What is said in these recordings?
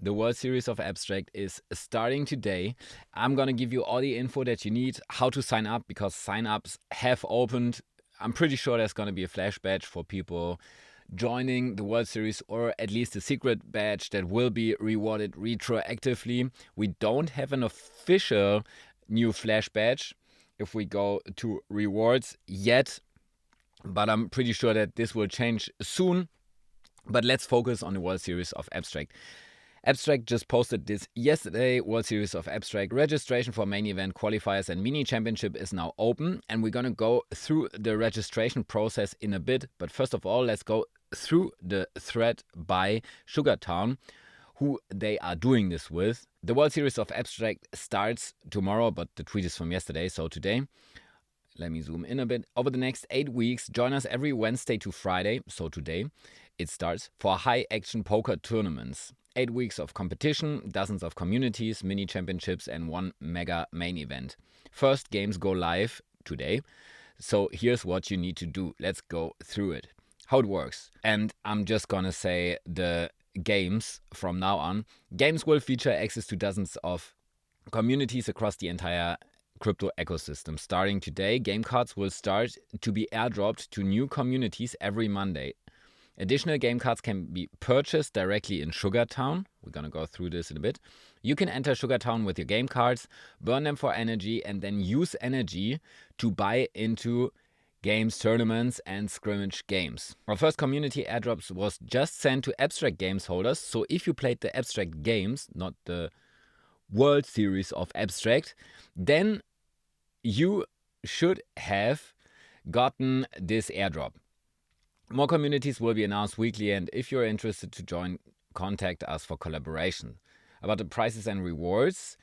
The World Series of Abstract is starting today. I'm gonna give you all the info that you need, how to sign up, because sign-ups have opened. I'm pretty sure there's gonna be a flash badge for people joining the World Series, or at least a secret badge that will be rewarded retroactively. We don't have an official new flash badge if we go to rewards yet, but I'm pretty sure that this will change soon. But let's focus on the World Series of Abstract. Abstract just posted this yesterday. World Series of Abstract registration for main event, qualifiers, and mini championship is now open, and we're gonna go through the registration process in a bit. But first of all, let's go through the thread by Sugartown, who they are doing this with. The World Series of Abstract starts tomorrow, but the tweet is from yesterday, so today. Let me zoom in a bit. Over the next 8 weeks, join us every Wednesday to Friday, so today it starts, for high action poker tournaments. 8 weeks of competition, dozens of communities, mini championships, and one mega main event. First games go live today. So here's what you need to do. Let's go through it. How it works. And I'm just gonna say the games from now on. Games will feature access to dozens of communities across the entire crypto ecosystem. Starting today, game cards will start to be airdropped to new communities every Monday. Additional game cards can be purchased directly in Sugartown. We're going to go through this in a bit. You can enter Sugartown with your game cards, burn them for energy, and then use energy to buy into games, tournaments, and scrimmage games. Our first community airdrops was just sent to Abstract Games holders. So if you played the Abstract Games, not the World Series of Abstract, then you should have gotten this airdrop. More communities will be announced weekly, and if you're interested to join, contact us for collaboration. About the prizes and rewards,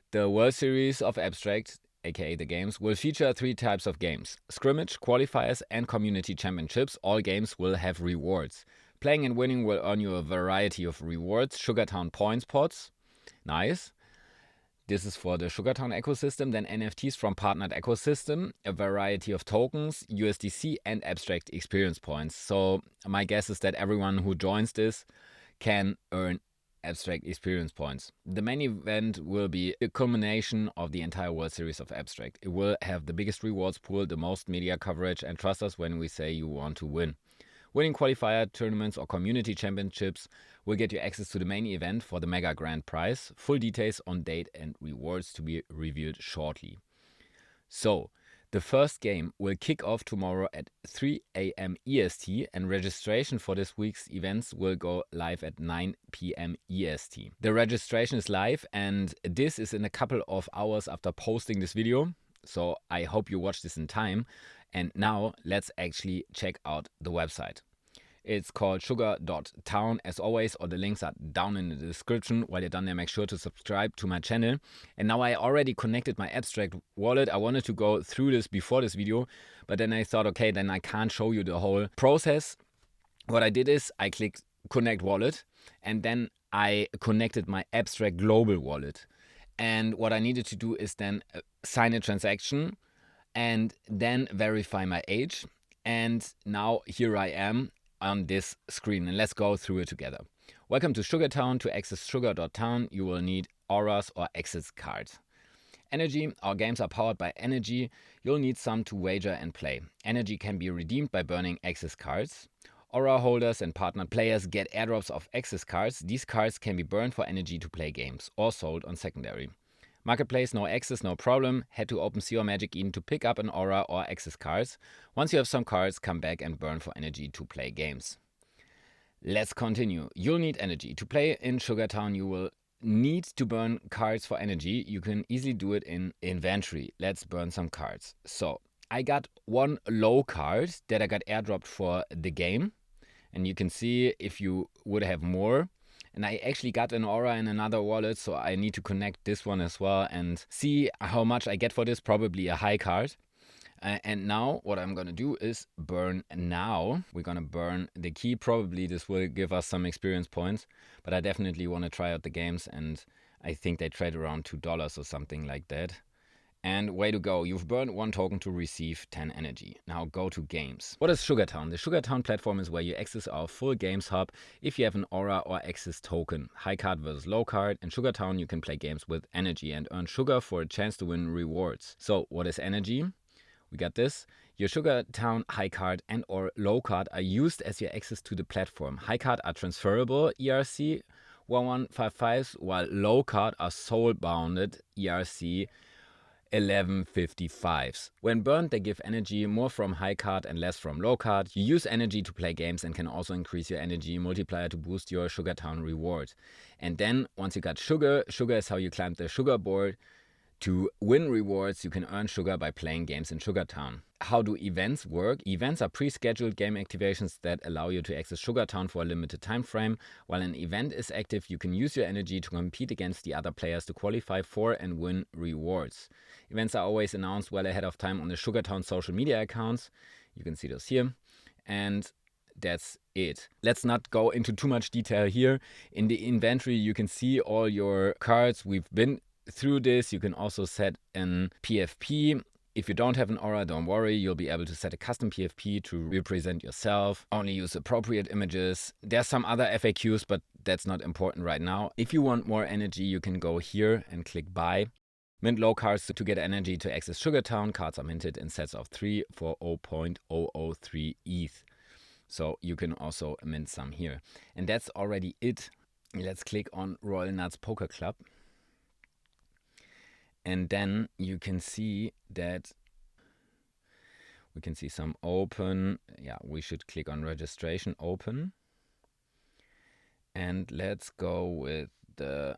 the World Series of Abstract, aka the games, will feature 3 types of games: scrimmage, qualifiers, and community championships. All games will have rewards. Playing and winning will earn you a variety of rewards. Sugartown points pots, nice. This is for the Sugartown ecosystem. Then NFTs from partnered ecosystem, a variety of tokens, USDC, and abstract experience points. So my guess is that everyone who joins this can earn abstract experience points. The main event will be a culmination of the entire World Series of Abstract. It will have the biggest rewards pool, the most media coverage, and trust us when we say you want to win. Winning qualifier tournaments or community championships will get you access to the main event for the mega grand prize. Full details on date and rewards to be revealed shortly. So, the first game will kick off tomorrow at 3 a.m. EST, and registration for this week's events will go live at 9 p.m. EST. The registration is live, and this is in a couple of hours after posting this video. So I hope you watch this in time. And now let's actually check out the website. It's called sugar.town as always, or the links are down in the description. While you're done there, make sure to subscribe to my channel. And now I already connected my Abstract wallet. I wanted to go through this before this video, but then I thought, okay, then I can't show you the whole process. What I did is I clicked connect wallet, and then I connected my Abstract global wallet. And what I needed to do is then sign a transaction and then verify my age. And now here I am on this screen, and let's go through it together. Welcome to Sugartown. To access sugar.town, you will need auras or access cards. Energy. Our games are powered by energy. You'll need some to wager and play. Energy can be redeemed by burning access cards. Aura holders and partnered players get airdrops of access cards. These cards can be burned for energy to play games or sold on secondary. Marketplace, no access, no problem. Head to OpenSea or Magic Eden to pick up an aura or access cards. Once you have some cards, come back and burn for energy to play games. Let's continue. You'll need energy. To play in Sugartown, you will need to burn cards for energy. You can easily do it in inventory. Let's burn some cards. So, I got one low card that I got airdropped for the game. And you can see if you would have more. And I actually got an aura in another wallet, so I need to connect this one as well and see how much I get for this, probably a high card. And now what I'm going to do is burn now. We're going to burn the key. Probably this will give us some experience points, but I definitely want to try out the games, and I think they trade around $2 or something like that. And way to go, you've burned 1 token to receive 10 energy. Now go to games. What is Sugartown? The Sugartown platform is where you access our full games hub if you have an aura or access token. High card versus low card. In Sugartown you can play games with energy and earn sugar for a chance to win rewards. So what is energy? We got this. Your Sugartown high card and or low card are used as your access to the platform. High card are transferable ERC 1155s, while low card are soul bounded ERC 1155s. When burned, they give energy more from high card and less from low card. You use energy to play games and can also increase your energy multiplier to boost your Sugartown reward. And then once you got sugar is how you climb the sugar board. To win rewards, you can earn sugar by playing games in Sugartown. How do events work? Events are pre-scheduled game activations that allow you to access Sugartown for a limited time frame. While an event is active, you can use your energy to compete against the other players to qualify for and win rewards. Events are always announced well ahead of time on the Sugartown social media accounts. You can see those here. And that's it. Let's not go into too much detail here. In the inventory, you can see all your cards. We've been through this. You can also set an PFP. If you don't have an aura, don't worry, you'll be able to set a custom PFP to represent yourself. Only use appropriate images. There's some other FAQs, but that's not important right now. If you want more energy, you can go here and click buy. Mint low cards to get energy to access Sugartown. Cards are minted in sets of 3 for 0.003 ETH. So you can also mint some here. And that's already it. Let's click on Royal Nuts Poker Club. And then you can see that we can see some open. Yeah, we should click on registration, open. And let's go with the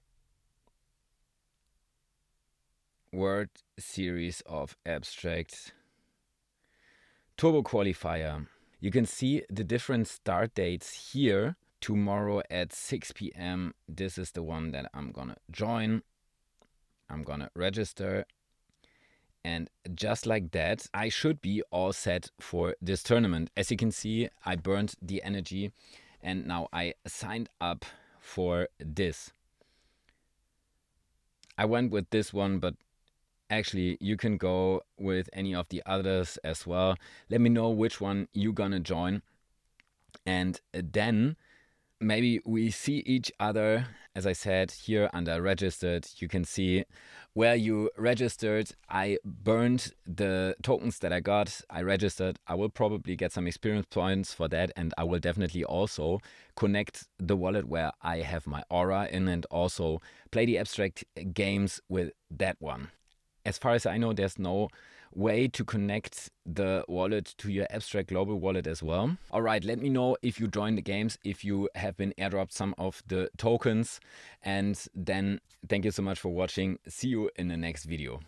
word series of abstract turbo qualifier. You can see the different start dates here. Tomorrow at 6 p.m. This is the one that I'm gonna join. I'm gonna register, and just like that, I should be all set for this tournament. As you can see, I burned the energy and now I signed up for this. I went with this one, but actually you can go with any of the others as well. Let me know which one you're gonna join, and then maybe we see each other. As I said, here under registered, you can see where you registered. I burned the tokens that I got. I registered. I will probably get some experience points for that, and I will definitely also connect the wallet where I have my aura in and also play the abstract games with that one. As far as I know, there's no way to connect the wallet to your abstract global wallet as well. All right, let me know if you join the games, if you have been airdropped some of the tokens, and then thank you so much for watching. See you in the next video.